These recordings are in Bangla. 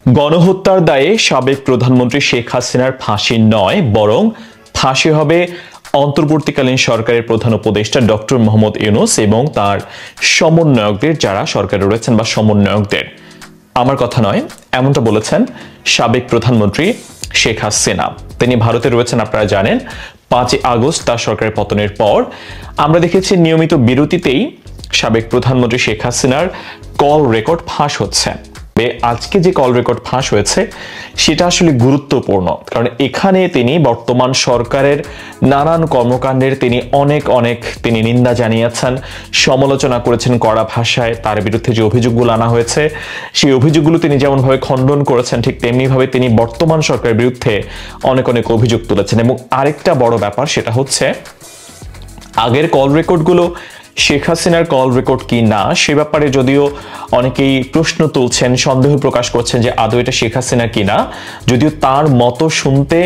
গণহত্যার দায়ে সাবেক প্রধানমন্ত্রী শেখ হাসিনার ফাঁসি নয়, বরং ফাঁসি হবে অন্তর্বর্তীকালীন সরকারের প্রধান উপদেষ্টা ডক্টর মোহাম্মদ ইউনূস এবং তার সমন্বয়কদের, যারা সরকারে রয়েছেন বা সমন্বয়কদের। আমার কথা নয়, এমনটা বলেছেন সাবেক প্রধানমন্ত্রী শেখ হাসিনা। তিনি ভারতে রয়েছেন, আপনারা জানেন। 5 আগস্ট তার সরকারের পতনের পর আমরা দেখেছি নিয়মিত বিরতিতেই সাবেক প্রধানমন্ত্রী শেখ হাসিনার কল রেকর্ড ফাঁস হচ্ছে। আজকে যে কল রেকর্ড ফাঁস হয়েছে সেটা আসলে গুরুত্বপূর্ণ, কারণ এখানে তিনি বর্তমান সরকারের নানান কর্মকাণ্ডের তিনি নিন্দা জানিয়েছেন, সমালোচনা করেছেন কড়া ভাষায়। তার বিরুদ্ধে যে অভিযোগগুলো আনা হয়েছে সেই অভিযোগগুলো তিনি যেমনভাবে খণ্ডন করেছেন, ঠিক তেমনিভাবে তিনি বর্তমান সরকারের বিরুদ্ধে অনেক অভিযোগ তুলেছেন। এবং আরেকটা বড় ব্যাপার, সেটা হচ্ছে আগের কল রেকর্ডগুলো শেখ হাসিনার কল রেকর্ড কি না সে ব্যাপারে যদিও অনেকেই প্রশ্ন তুলছেন, সন্দেহ প্রকাশ করছেন যে আদৌ এটা শেখ হাসিনা কিনা, যদিও তার মতো শুনতে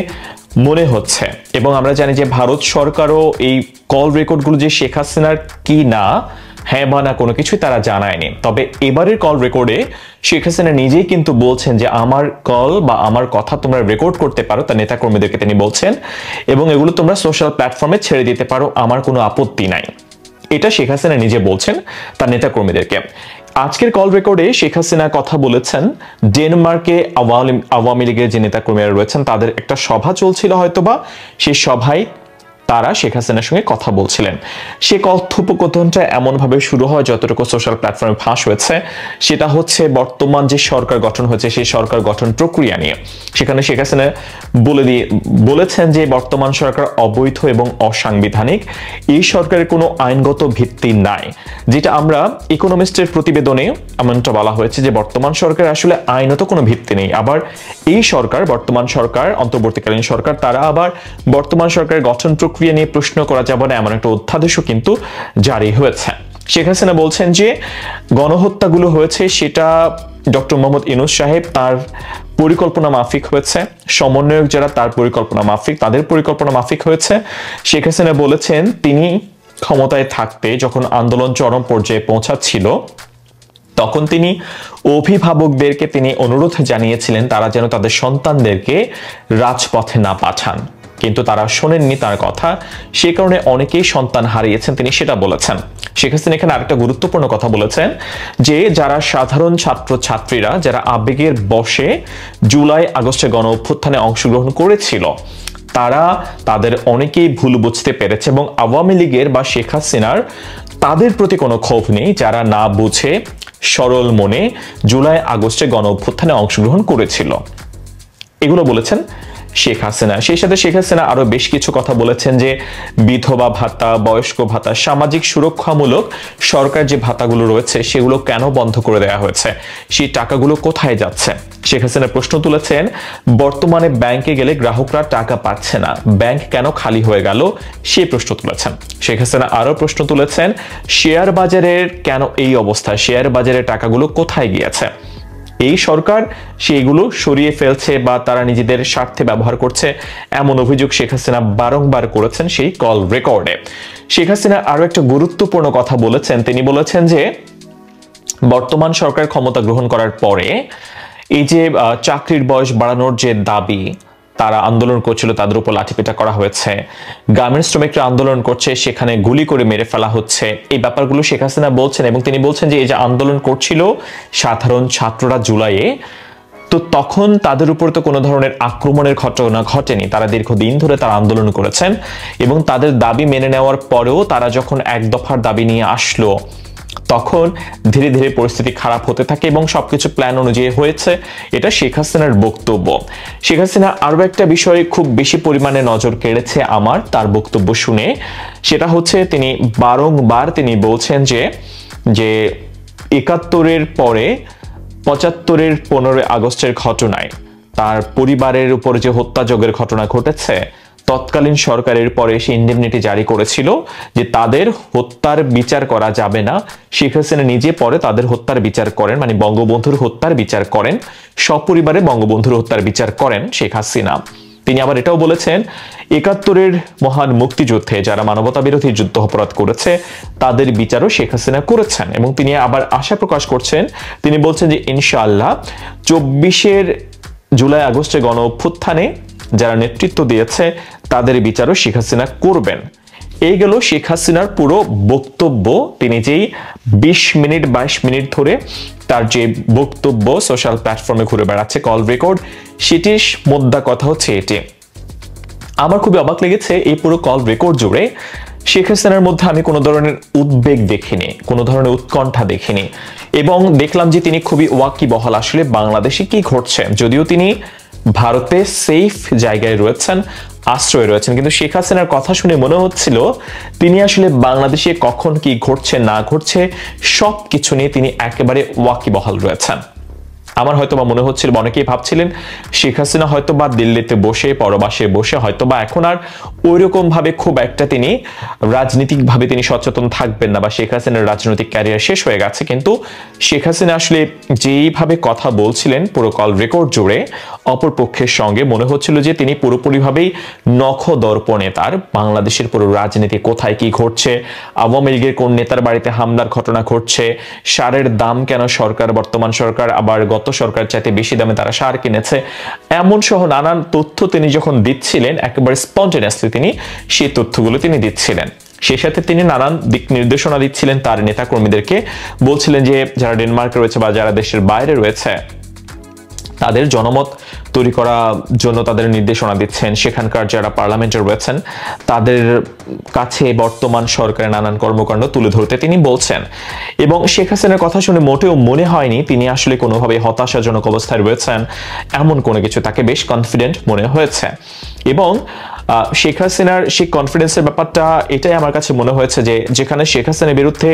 মনে হচ্ছে। এবং আমরা জানি যে ভারত সরকারও এই কল রেকর্ডগুলো যে শেখ হাসিনার কি না, হ্যাঁ বা না কোনো কিছুই তারা জানায়নি। তবে এবারের কল রেকর্ডে শেখ হাসিনা নিজেই কিন্তু বলছেন যে আমার কল বা আমার কথা তোমরা রেকর্ড করতে পারো, তার নেতাকর্মীদেরকে তিনি বলছেন, এবং এগুলো তোমরা সোশ্যাল প্ল্যাটফর্মে ছেড়ে দিতে পারো, আমার কোনো আপত্তি নাই। এটা শেখ হাসিনা নিজে বলছেন তার নেতাকর্মীদেরকে। আজকের কল রেকর্ডে শেখ হাসিনা কথা বলেছেন ডেনমার্কে আওয়ামী লীগের যে নেতাকর্মীরা রয়েছেন তাদের একটা সভা চলছিল হয়তোবা, সেই সভায় তারা শেখ হাসিনার সঙ্গে কথা বলছিলেন। সে কথোপকথনটা এমনভাবে শুরু হয়, যতটুকু সোশ্যাল প্ল্যাটফর্মে ফাঁস হয়েছে সেটা হচ্ছে বর্তমান যে সরকার গঠন হয়েছে সেই সরকার গঠন প্রক্রিয়া নিয়ে। সেখানে শেখ হাসিনা বলেছেন যে বর্তমান সরকার অবৈধ এবং অসাংবিধানিক, এই সরকারের কোনো আইনগত ভিত্তি নাই। যেটা আমরা ইকোনমিস্টের প্রতিবেদনে এমনটা বলা হয়েছে যে বর্তমান সরকার আসলে আইনত কোনো ভিত্তি নেই। আবার এই সরকার, বর্তমান সরকার, অন্তর্বর্তীকালীন সরকার, তারা আবার বর্তমান সরকারের গঠন প্রক্রিয়া নিয়ে প্রশ্ন করা যাবে না এমন একটা অধ্যাদেশও কিন্তু জারি হয়েছে। শেখ হাসিনা বলছেন যে গণহত্যাগুলো হয়েছে সেটা ডক্টর মোহাম্মদ ইউনূস সাহেব তার পরিকল্পনা মাফিক হয়েছে, সমন্বয়ক যারা তার পরিকল্পনা মাফিক, তাদের পরিকল্পনা মাফিক হয়েছে। শেখ হাসিনা বলেছেন তিনি ক্ষমতায় থাকতে যখন আন্দোলন চরম পর্যায়ে পৌঁছাচ্ছিল তখন তিনি অভিভাবকদেরকে তিনি অনুরোধ জানিয়েছিলেন তারা যেন তাদের সন্তানদেরকে রাজপথে না পাঠান, কিন্তু তারা শোনেননি তার কথা, সে কারণে অনেকেই সন্তান হারিয়েছেন, তিনি সেটা বলেছেন। শেখ হাসিনা এখানে আরেকটা গুরুত্বপূর্ণ কথা বলেছেন যে যারা সাধারণ ছাত্র ছাত্রীরা যারা আবেগের বশে জুলাই আগস্টে গণ অভ্যুত্থানে অংশগ্রহণ করেছিল তারা তাদের অনেকেই ভুল বুঝতে পেরেছে, এবং আওয়ামী লীগের বা শেখ হাসিনার তাদের প্রতি কোনো ক্ষোভ নেই যারা না বুঝে সরল মনে জুলাই আগস্টে গণ অভ্যুত্থানে অংশগ্রহণ করেছিল। এগুলো বলেছেন শেখ হাসিনা। সেই সাথে শেখ হাসিনা আরো বেশ কিছু কথা বলেছেন যে বিধবা ভাতা, বয়স্ক ভাতা, সামাজিক সুরক্ষামূলক সরকার যে ভাতাগুলো রয়েছে সেগুলো কেন বন্ধ করে দেওয়া হয়েছে, সেই টাকাগুলো কোথায় যাচ্ছে। শেখ হাসিনা প্রশ্ন তুলেছেন বর্তমানে ব্যাংকে গেলে গ্রাহকরা টাকা পাচ্ছে না, ব্যাংক কেন খালি হয়ে গেল, সেই প্রশ্ন তুলেছেন। শেখ হাসিনা আরো প্রশ্ন তুলেছেন শেয়ার বাজারের কেন এই অবস্থা, শেয়ার বাজারের টাকাগুলো কোথায় গিয়েছে। এই সরকার সেগুলো সরিয়ে ফেলছে বা তারা নিজেদের স্বার্থে ব্যবহার করছে, এমন অভিযোগ শেখ হাসিনা বারংবার করেছেন সেই কল রেকর্ডে। শেখ হাসিনা আরো একটা গুরুত্বপূর্ণ কথা বলেছেন, তিনি বলেছেন যে বর্তমান সরকার ক্ষমতা গ্রহণ করার পরে এই যে চাকরির বয়স বাড়ানোর যে দাবি তারা আন্দোলন করছিল তাদের উপর লাঠিপেটা করা হয়েছে, গার্মেন্টস শ্রমিকরা আন্দোলন করছে সেখানে গুলি করে মেরে ফেলা হচ্ছে, এই ব্যাপারগুলো শেখ হাসিনা বলছেন। এবং তিনি বলছেন যে এই যে আন্দোলন করছিল সাধারণ ছাত্ররা জুলাইয়ে, তো তখন তাদের উপর তো কোনো ধরনের আক্রমণের ঘটনা ঘটেনি, তারা দীর্ঘদিন ধরে তারা আন্দোলন করেছেন এবং তাদের দাবি মেনে নেওয়ার পরেও তারা যখন এক দফার দাবি নিয়ে আসলো তখন ধীরে ধীরে পরিস্থিতি খারাপ হতে থাকে এবং সবকিছু প্ল্যান অনুযায়ী হয়েছে, এটা শেখ হাসিনার বক্তব্য। শেখ হাসিনা আরো একটা বিষয়ে খুব বেশি পরিমাণে নজর কেড়েছে আমার তার বক্তব্য শুনে, সেটা হচ্ছে তিনি বারংবার তিনি বলছেন যে ৭১-এর পরে ৭৫-এর 15 আগস্টের ঘটনায় তার পরিবারের উপর যে হত্যাযজ্ঞের ঘটনা ঘটেছে তৎকালীন সরকারের পরে সে ইন্ডেমনিটি জারি করেছিল যে তাদের হত্যার বিচার করা যাবে না। শেখ হাসিনা নিজে পরে তাদের হত্যার বিচার করেন, মানে বঙ্গবন্ধুর হত্যার বিচার করেন, সপরিবারে বঙ্গবন্ধুর হত্যার বিচার করেন শেখ হাসিনা। তিনি আবার এটাও বলেছেন, ৭১-এর মহান মুক্তিযুদ্ধে যারা মানবতা বিরোধী যুদ্ধ অপরাধ করেছে তাদের বিচারও শেখ হাসিনা করেছেন। এবং তিনি আবার আশা প্রকাশ করছেন, তিনি বলছেন যে ইনশাআল্লাহ ২৪ জুলাই আগস্টে গণ অভ্যুত্থানে যারা নেতৃত্ব দিয়েছে তাদের বিচারও শেখ হাসিনা করবেন। এই গেল শেখ হাসিনার পুরো বক্তব্য। তিনি যেই ২০ মিনিট ২২ মিনিট ধরে তার যে বক্তব্য সোশ্যাল প্ল্যাটফর্মে ঘুরে বেড়াচ্ছে কল রেকর্ড, সেটির মোদ্দা কথা হচ্ছে এটি। আমার খুবই অবাক লেগেছে এই পুরো কল রেকর্ড জুড়ে শেখ হাসিনার মধ্যে আমি কোনো ধরনের উদ্বেগ দেখিনি, কোনো ধরনের উৎকণ্ঠা দেখিনি, এবং দেখলাম যে তিনি খুবই ওয়াকিবহাল আসলে বাংলাদেশে কি ঘটছে। যদিও তিনি ভারতে সেফ জায়গায় রয়েছেন, আশ্রয় রয়েছেন, কিন্তু শেখ হাসিনার কথা শুনে মনে হচ্ছিল তিনি আসলে বাংলাদেশে কখন কি ঘটছে না ঘটছে সবকিছু নিয়ে তিনি একেবারে ওয়াকিবহাল রয়েছেন। আমার হয়তোবা মনে হচ্ছিল, অনেকেই ভাবছিলেন শেখ হাসিনা হয়তোবা দিল্লিতে বসে পরবাসে বসে হয়তোবা এখন আর ওইরকম ভাবে খুব একটা তিনি রাজনৈতিক ভাবে তিনি সচেতন থাকবেন না, বা শেখ হাসিনার রাজনৈতিক ক্যারিয়ার শেষ হয়ে গেছে। কিন্তু শেখ হাসিনা আসলে যেইভাবে কথা বলছিলেন পুরো কল রেকর্ড জুড়ে অপর পক্ষের সঙ্গে, মনে হচ্ছিল যে তিনি পুরোপুরিভাবেই নখদর্পণে তার বাংলাদেশের পুরো রাজনীতি কোথায় কি ঘটছে, আওয়ামী লীগের কোন নেতার বাড়িতে হামলার ঘটনা ঘটছে, সারের দাম কেন সরকার, বর্তমান সরকার আবার গত সরকার চাইতে বেশি দামে তারা সার কিনেছে, এমন সহ নানান তথ্য তিনি যখন দিচ্ছিলেন একেবারে স্পন্টেনিয়াসলি তিনি সেই তথ্যগুলো তিনি দিচ্ছিলেন। সেই সাথে তিনি নানান দিক নির্দেশনা দিচ্ছিলেন তার নেতা কর্মীদেরকে, বলছিলেন যে যারা ডেনমার্কে রয়েছে বা যারা দেশের বাইরে রয়েছে তাদের জনমত তৈরি করার জন্য তাদের নির্দেশনা দিচ্ছেন, সেখানকার যারা পার্লামেন্টে রয়েছেন তাদের কাছে বর্তমান সরকারের নানান কর্মকাণ্ড তুলে ধরতে তিনি বলছেন। এবং শেখ হাসিনার কথা শুনে মোটেও মনে হয়নি তিনি আসলে কোনোভাবে হতাশাজনক অবস্থায় রয়েছেন, এমন কোনো কিছু। তাকে বেশ কনফিডেন্ট মনে হয়েছে। এবং শেখ হাসিনার সেই কনফিডেন্সের ব্যাপারটা এটাই আমার কাছে মনে হয়েছে যে যেখানে শেখ হাসিনার বিরুদ্ধে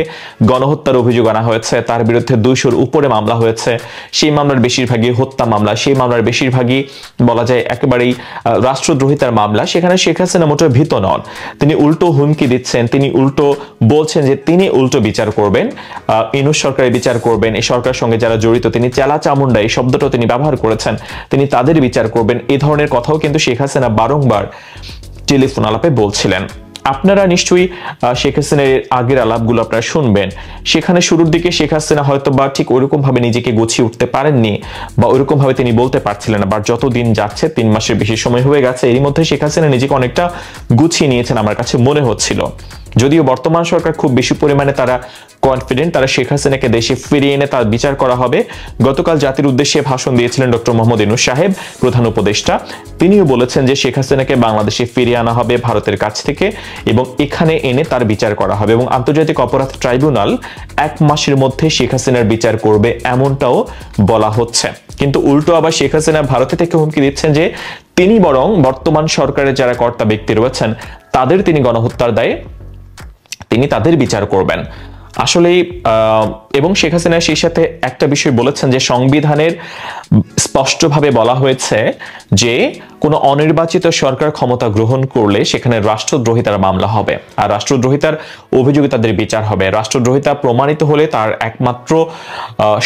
গণহত্যার অভিযোগ আনা হয়েছে, তার বিরুদ্ধে ২০০-র উপরে মামলা হয়েছে, সেই মামলার বেশিরভাগই হত্যা মামলা, সেই মামলার বেশিরভাগই বলা যায় একেবারেই রাষ্ট্রদ্রোহিতার মামলা, সেখানে শেখ হাসিনা মোটেও ভীত নন। তিনি উল্টো হুমকি দিচ্ছেন, তিনি উল্টো বলছেন যে তিনি উল্টো বিচার করবেন, ইউনূস সরকারের বিচার করবেন, এই সরকারের সঙ্গে যারা জড়িত, তিনি চেলা চামুন্ডা এই শব্দটাও তিনি ব্যবহার করেছেন, তিনি তাদের বিচার করবেন। এই ধরনের কথাও কিন্তু শেখ হাসিনা বারংবার টেলিফোন আলাপে বলছিলেন। আপনারা নিশ্চয়ই শেখ হাসিনার আগের আলাপগুলো আপনারা শুনবেন, সেখানে শুরুর দিকে শেখ হাসিনা হয়তো বা ঠিক ওইরকম ভাবে নিজেকে গুছিয়ে উঠতে পারেননি, বা ওইরকম ভাবে তিনি বলতে পারছিলেন না। বা যত দিন যাচ্ছে, 3 মাসের বেশি সময় হয়ে গেছে, এর মধ্যে শেখ হাসিনা নিজেকে অনেকটা গুছিয়ে নিয়েছেন আমার কাছে মনে হচ্ছিল। যদিও বর্তমান সরকার খুব বেশি পরিমাণে তারা কনফিডেন্ট, তারা শেখ হাসিনাকে দেশে ফিরিয়ে এনে তার বিচার করা হবে। গতকাল জাতির উদ্দেশ্যে ভাষণ দিয়েছিলেন ডক্টর মোহাম্মদ ইউনূস সাহেব, প্রধান উপদেষ্টা। তিনিও বলেছেন যে শেখ হাসিনাকে বাংলাদেশে ফিরিয়ে আনা হবে ভারতের কাছ থেকে, এবং এখানে এনে তার বিচার করা হবে, এবং আন্তর্জাতিক অপরাধ ট্রাইব্যুনাল 1 মাসের মধ্যে শেখ হাসিনার বিচার করবে, এমনটাও বলা হচ্ছে। কিন্তু উল্টো আবার শেখ হাসিনা ভারতে থেকে হুমকি দিচ্ছেন যে তিনি বরং বর্তমান সরকারের যারা কর্তা ব্যক্তি রয়েছেন তাদের তিনি গণহত্যার দায়ে তিনি তাদের বিচার করবেন আসলেই। এবং শেখ হাসিনা সেই সাথে একটা বিষয় বলেছেন যে সংবিধানের স্পষ্টভাবে বলা হয়েছে যে কোনো অনির্বাচিত সরকার ক্ষমতা গ্রহণ করলে সেখানে রাষ্ট্রদ্রোহিতার মামলা হবে, আর রাষ্ট্রদ্রোহিতার অভিযোগে তাদের বিচার হবে। রাষ্ট্রদ্রোহিতা প্রমাণিত হলে তার একমাত্র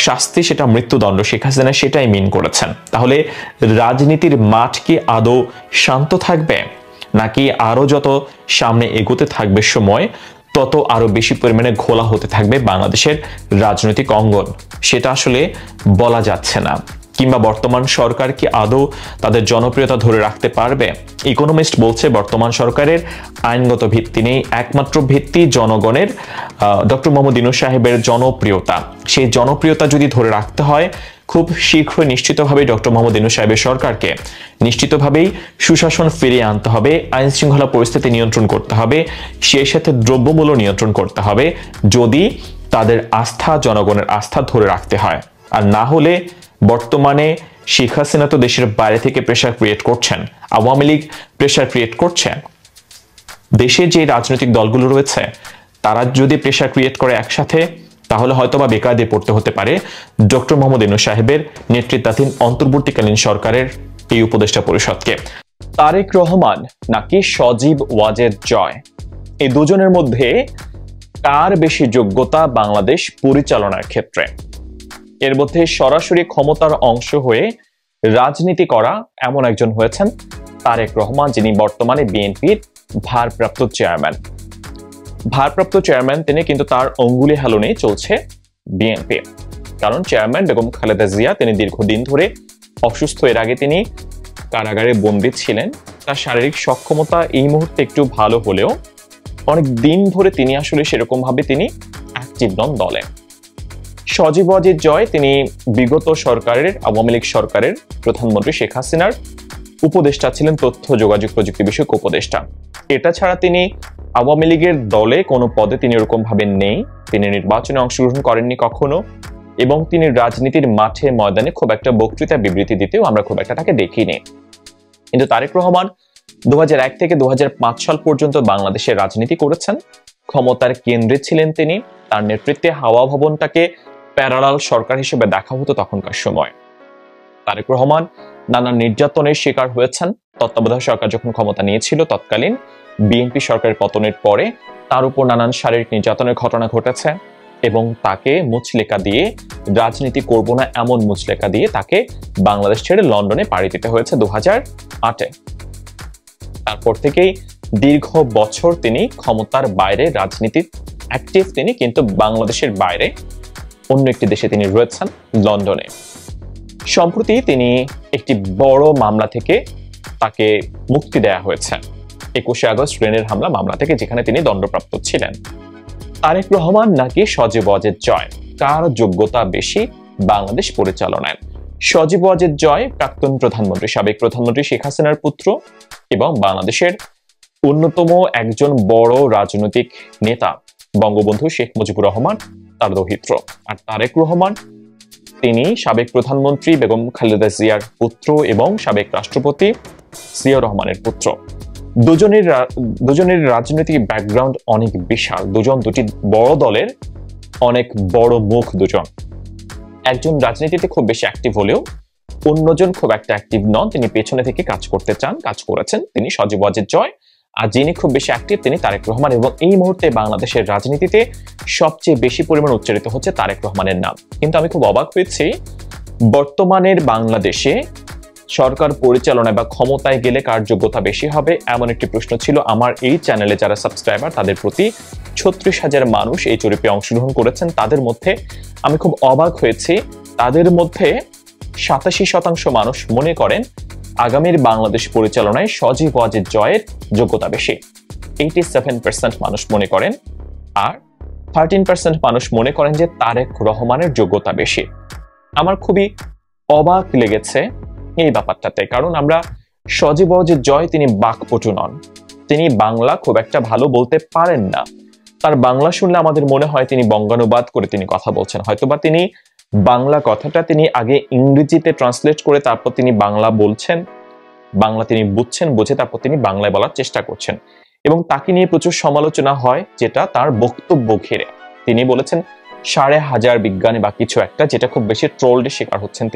শাস্তি সেটা মৃত্যুদণ্ড। শেখ হাসিনা সেটাই মিন করেছেন। তাহলে রাজনীতির মাঠ কি আদৌ শান্ত থাকবে, নাকি আরো যত সামনে এগোতে থাকবে সময় তত আরো বেশি পরিমাণে ঘোলা হতে থাকবে বাংলাদেশের রাজনৈতিক অঙ্গন? সেটা আসলে বলা যাচ্ছে না। কিংবা বর্তমান সরকার কি আদৌ তাদের জনপ্রিয়তা ধরে রাখতে পারবে? ইকোনমিস্ট বলছে বর্তমান সরকারের আইনগত ভিত্তি নেই, একমাত্র ভিত্তি জনগণের ডক্টর মোহাম্মদ ইউনূস সাহেবের জনপ্রিয়তা। সেই জনপ্রিয়তা যদি ধরে রাখতে হয়, খুব শীঘ্রই নিশ্চিতভাবে ডক্টর মোহাম্মদ ইউনূস সাহেবের সরকারকে নিশ্চিতভাবেই সুশাসন ফিরিয়ে আনতে হবে, আইন শৃঙ্খলা পরিস্থিতি নিয়ন্ত্রণ করতে হবে, সেই সাথে দ্রব্যমূল্য নিয়ন্ত্রণ করতে হবে, যদি তাদের আস্থা, জনগণের আস্থা ধরে রাখতে হয়। আর না হলে বর্তমানে শেখ হাসিনা তো দেশের বাইরে থেকে প্রেসার ক্রিয়েট করছেন, আওয়ামী লীগ প্রেসার ক্রিয়েট করছে, দেশে যে রাজনৈতিক দলগুলো রয়েছে তারা যদি প্রেসার ক্রিয়েট করে একসাথে, তাহলে হয়তোবা বেকায়দে পড়তে হতে পারে ডক্টর মোহাম্মদ ইউনূস সাহেবের নেতৃত্বাধীন অন্তর্বর্তীকালীন সরকারের এই উপদেষ্টা পরিষদকে। তারেক রহমান নাকি সজীব ওয়াজেদ জয়, এই দুজনের মধ্যে কার বেশি যোগ্যতা বাংলাদেশ পরিচালনার ক্ষেত্রে? এর মধ্যে সরাসরি ক্ষমতার অংশ হয়ে রাজনীতি করা এমন একজন হয়েছেন তারেক রহমান, যিনি বর্তমানে বিএনপির ভারপ্রাপ্ত চেয়ারম্যান তিনি, কিন্তু তার অঙ্গুলি হেলনেই চলছে বিএনপি। কারণ চেয়ারম্যান বেগম খালেদা জিয়া তিনি দীর্ঘদিন ধরে অসুস্থ। এর আগে তিনি কারাগারে বন্দী ছিলেন। তার শারীরিক সক্ষমতা এই মুহূর্তে একটু ভালো হলেও অনেক দিন ধরে তিনি আসলে সেরকম ভাবে তিনি অ্যাক্টিভ নন দলে। সজীব ওয়াজেদ জয় তিনি বিগত সরকারের, আওয়ামী লীগ সরকারের প্রধানমন্ত্রী শেখ হাসিনার উপদেষ্টা ছিলেন, তথ্য যোগাযোগ প্রযুক্তি বিষয়ক উপদেষ্টা। এটা ছাড়া তিনি আওয়ামী লীগের দলে কোনো পদে তিনি এরকম ভাবে নেই। তিনি নির্বাচনে অংশগ্রহণ করেননি কখনো, এবং তিনি রাজনীতির মাঠে ময়দানে খুব একটা বক্তৃতা বিবৃতি দিতেও আমরা খুব একটা তাকে দেখিনি। কিন্তু তারেক রহমান 2001 থেকে 2005 সাল পর্যন্ত বাংলাদেশের রাজনীতি করেছেন। ক্ষমতার কেন্দ্রে ছিলেন তিনি। তার নেতৃত্বে হাওয়া ভবনটাকে প্যারালাল সরকার হিসেবে দেখা হতো তখনকার সময়। তারেক রহমান নানা নির্যাতনের শিকার হয়েছেন। তত্ত্বাবধায়ক সরকার যখন ক্ষমতা নিয়েছিল, তৎকালীন বিএনপি সরকারের পতনের পরে তার উপর নানান শারীরিক নির্যাতনের ঘটনা ঘটেছে, এবং তাকে মুচলেকা দিয়ে, রাজনীতি করব না এমন মুচলেকা দিয়ে তাকে বাংলাদেশ ছেড়ে লন্ডনে পাড়ি দিতে হয়েছে 2008-এ। তারপর থেকেই দীর্ঘ বছর তিনি ক্ষমতার বাইরে রাজনীতির অ্যাক্টিভ তিনি, কিন্তু বাংলাদেশের বাইরে অন্য একটি দেশে তিনি রয়েছেন, লন্ডনে। সম্প্রতি তিনি একটি বড় মামলা থেকে তাকে মুক্তি দেয়া হয়েছে, 21শে আগস্ট ট্রেনের হামলা মামলা থেকে, যেখানে তিনি দণ্ডপ্রাপ্ত ছিলেন। তারেক রহমান নাকি সজীব ওয়াজেদ জয়, কার যোগ্যতা বেশি বাংলাদেশ পরিচালনায়? সজীব ওয়াজেদ জয় প্রাক্তন প্রধানমন্ত্রী, সাবেক প্রধানমন্ত্রী শেখ হাসিনার পুত্র এবং বাংলাদেশের অন্যতম একজন বড় রাজনৈতিক নেতা, বঙ্গবন্ধু শেখ মুজিবুর রহমান তার দৌহিত্র। আর তারেক রহমান তিনি সাবেক প্রধানমন্ত্রী বেগম খালেদা জিয়ার পুত্র এবং সাবেক রাষ্ট্রপতি জিয়াউর রহমানের পুত্র। দুজনের রাজনৈতিক ব্যাকগ্রাউন্ড অনেক বিশাল। দুটি বড় দলের অনেক বড় মুখ দুজন। একজন রাজনীতিতে খুব বেশি অ্যাক্টিভ হলেও অন্যজন খুব একটা অ্যাক্টিভ নন। তিনি পেছনে থেকে কাজ করতে চান, কাজ করেছেন। তিনি সজীব ওয়াজেদ জয়। আর যিনি খুব বেশি অ্যাক্টিভ তিনি তারেক রহমান, এবং এই মুহূর্তে বাংলাদেশের রাজনীতিতে সবচেয়ে বেশি পরিমাণ উচ্চারিত হচ্ছে তারেক রহমানের নাম। কিন্তু আমি খুব অবাক হয়েছি, বর্তমানের বাংলাদেশে সরকার পরিচালনায় বা ক্ষমতায় গেলে কার যোগ্যতা বেশি হবে, এমন একটি প্রশ্ন ছিল আমার এই চ্যানেলে যারা সাবস্ক্রাইবার তাদের প্রতি। 36,000 মানুষ এই জরিপে অংশগ্রহণ করেছেন। তাদের মধ্যে আমি খুব অবাক হয়েছি, তাদের মধ্যে 87% মানুষ মনে করেন আগামীর বাংলাদেশ পরিচালনায় সজীব ওয়াজেদ জয়ের যোগ্যতা বেশি। 87% মানুষ মনে করেন, আর 13% মানুষ মনে করেন যে তারেক রহমানের যোগ্যতা বেশি। আমার খুবই অবাক লেগেছে এই ব্যাপারটাতে, কারণ আমরা সজীব ওয়াজেদ জয় তিনি বাকপটু নন, তিনি বাংলা খুব একটা ভালো বলতে পারেন না। তার বাংলা শুনলে আমাদের মনে হয় তিনি বঙ্গানুবাদ করে তিনি কথা বলছেন, হয়তোবা তিনি বাংলা কথাটা তিনি আগে ইংরেজিতে ট্রান্সলেট করে তারপর তিনি বাংলা বলছেন, বাংলা তিনি বুঝছেন, বুঝে তারপর তিনি বাংলায় বলার চেষ্টা করছেন। এবং তাকে নিয়ে প্রচুর সমালোচনা হয়, যেটা তার বক্তব্য ঘিরে। তিনি বলেছেন 5,500 বিজ্ঞানী বা কিছু একটা, যেটা খুব বেশি ট্রোলডের শিকার হয়েছেন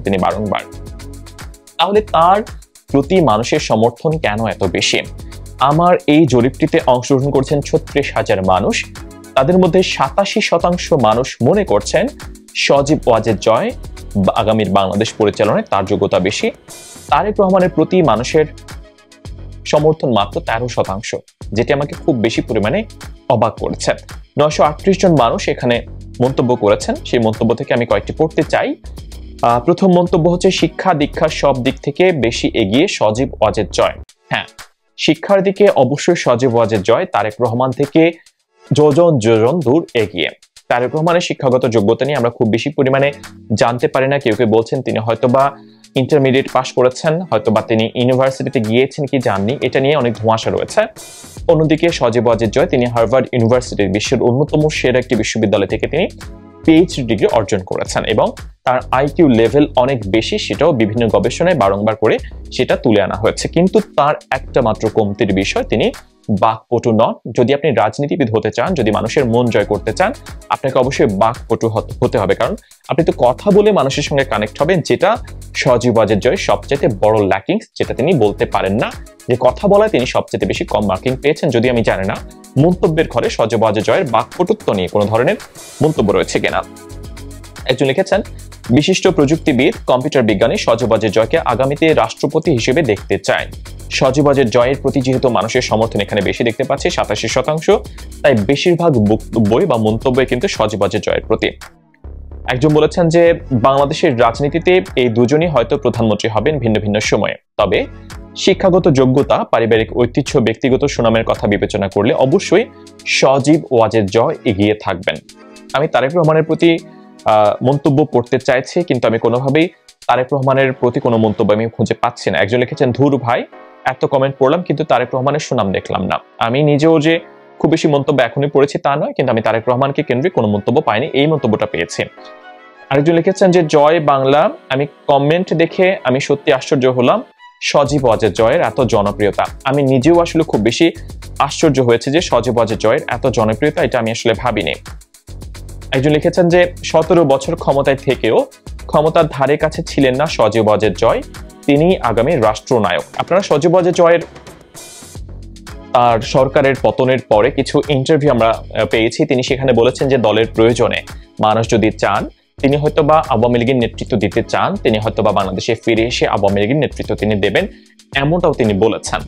তিনি বারংবার। তাহলে তার প্রতি মানুষের সমর্থন কেন এত বেশি? আমার এই জরিপটিতে অংশগ্রহণ করেছেন 36,000 মানুষ। তাদের মধ্যে 87% মানুষ মনে করছেন সজীব ওয়াজেদ জয় আগামীর বাংলাদেশ পরিচালনায় তার যোগ্যতা বেশি। তারেক রহমানের প্রতি মানুষের সমর্থন মাত্র 13%, যেটি আমাকে খুব বেশি পরিমাণে অবাক করেছে। 938 জন মানুষ এখানে মন্তব্য করেছেন। সেই মন্তব্য থেকে আমি কয়েকটি পড়তে চাই। প্রথম মন্তব্য হচ্ছে, শিক্ষা দীক্ষার সব দিক থেকে বেশি এগিয়ে সজীব ওয়াজেদ জয়। হ্যাঁ, শিক্ষার দিকে অবশ্যই সজীব ওয়াজেদ জয় তারেক রহমান থেকে যোজন দূর এগিয়ে। তারেক রহমানের শিক্ষাগত যোগ্যতা নিয়ে আমরা খুব বেশি পরিমাণে জানতে পারি না। কেউ কেউ বলছেন তিনি হয়তোবা ইন্টারমিডিয়েট পাস করেছেন, হয়তোবা তিনি ইউনিভার্সিটিতে গিয়েছেন কি জাননি, এটা নিয়ে অনেক ধোঁয়াশা রয়েছে। অন্যদিকে সজীব ওয়াজেদ জয় তিনি হার্ভার্ড ইউনিভার্সিটির বিশ্বের অন্যতম সেরা একটি বিশ্ববিদ্যালয় থেকে তিনি পিএইচডি ডিগ্রি অর্জন করেছেন, এবং তার আইকিউ লেভেল অনেক বেশি, সেটাও বিভিন্ন গবেষণায় বারংবার করে সেটা তুলে আনা হয়েছে। কিন্তু তার একটা মাত্র কমতির বিষয়, তিনি বাকপটু নন। যদি আপনি রাজনীতিবিদ হতে চান, যদি মানুষের মন জয় করতে চান, আপনাকে অবশ্যই বাকপটু হতে হবে, কারণ আপনি তো কথা বলে মানুষের সঙ্গে কানেক্ট হবেন, যেটা সজীব ওয়াজেদ জয়ের সবচেয়ে বড় ল্যাকিংস, যেটা তিনি বলতে পারেন না। যে কথা বলায় তিনি সবচেয়ে বেশি কম মার্কিং পেয়েছেন। যদি আমি জানি না মন্তব্যের ঘরে সজীব ওয়াজেদ জয়ের বাকপটুত্ব নিয়ে কোনো ধরনের মন্তব্য রয়েছে কিনা। একজন লিখেছেন, বিশিষ্ট প্রযুক্তিবিদ কম্পিউটার বিজ্ঞানী সজীব ওয়াজেদ জয়কে আগামীতে রাষ্ট্রপতি হিসেবে দেখতে চায়। সজীব ওয়াজেদ জয়ের প্রতি যেহেতু মানুষের সমর্থন এখানে বেশি দেখতে পাচ্ছি 87%, তাই বেশিরভাগ বক্তব্যই বা মন্তব্যই কিন্তু সজীব ওয়াজেদ জয়ের প্রতি। একজন বলেছেন যে বাংলাদেশের রাজনীতিতে এই দুজনই হয়তো প্রধানমন্ত্রী হবেন ভিন্ন ভিন্ন সময়ে, তবে শিক্ষাগত যোগ্যতা, পারিবারিক ঐতিহ্য, ব্যক্তিগত সুনামের কথা বিবেচনা করলে অবশ্যই সজীব ওয়াজেদ জয় এগিয়ে থাকবেন। আমি তারেক রহমানের প্রতি মন্তব্য করতে চাইছি, কিন্তু আমি কোনোভাবেই তারেক রহমানের প্রতি কোনো মন্তব্য আমি খুঁজে পাচ্ছি না। একজন লিখেছেন, ধুর ভাই, এত কমেন্ট পড়লাম কিন্তু তারেক রহমানের সুনাম দেখলাম না। আমি নিজেও যে খুব বেশি মন্তব্য এখনই পড়েছি তা নয়, কিন্তু আমি তারেক রহমানকে কেন্দ্রিক কোনো মন্তব্য পাইনি, এই মন্তব্যটা পেয়েছি। আরেকজন লিখেছেন যে জয় বাংলা, আমি কমেন্ট দেখে আমি সত্যি আশ্চর্য হলাম সজীব ওয়াজেদ জয়ের এত জনপ্রিয়তা। আমি নিজেও আসলে খুব বেশি আশ্চর্য হয়েছে যে সজীব ওয়াজেদ জয়ের এত জনপ্রিয়তা, এটা আমি আসলে ভাবিনি। একজন লিখেছেন যে 17 বছর ক্ষমতায় থেকেও ক্ষমতার ধারে কাছে ছিলেন না সজীব ওয়াজেদ জয়, তিনি আগামী রাষ্ট্রনায়ক। আপনারা সজীব ওয়াজেদ জয়ের তার সরকারের পতনের পরে কিছু ইন্টারভিউ আমরা পেয়েছি, তিনি সেখানে বলেছেন যে দলের প্রয়োজনে মানুষ যদি চান তিনি হয়তোবা আওয়ামী লীগের নেতৃত্ব দিতে চান, তিনি হয়তোবা বাংলাদেশে ফিরে এসে আওয়ামী লীগের নেতৃত্ব তিনি দেবেন, এমনটাও তিনি বলেছেন।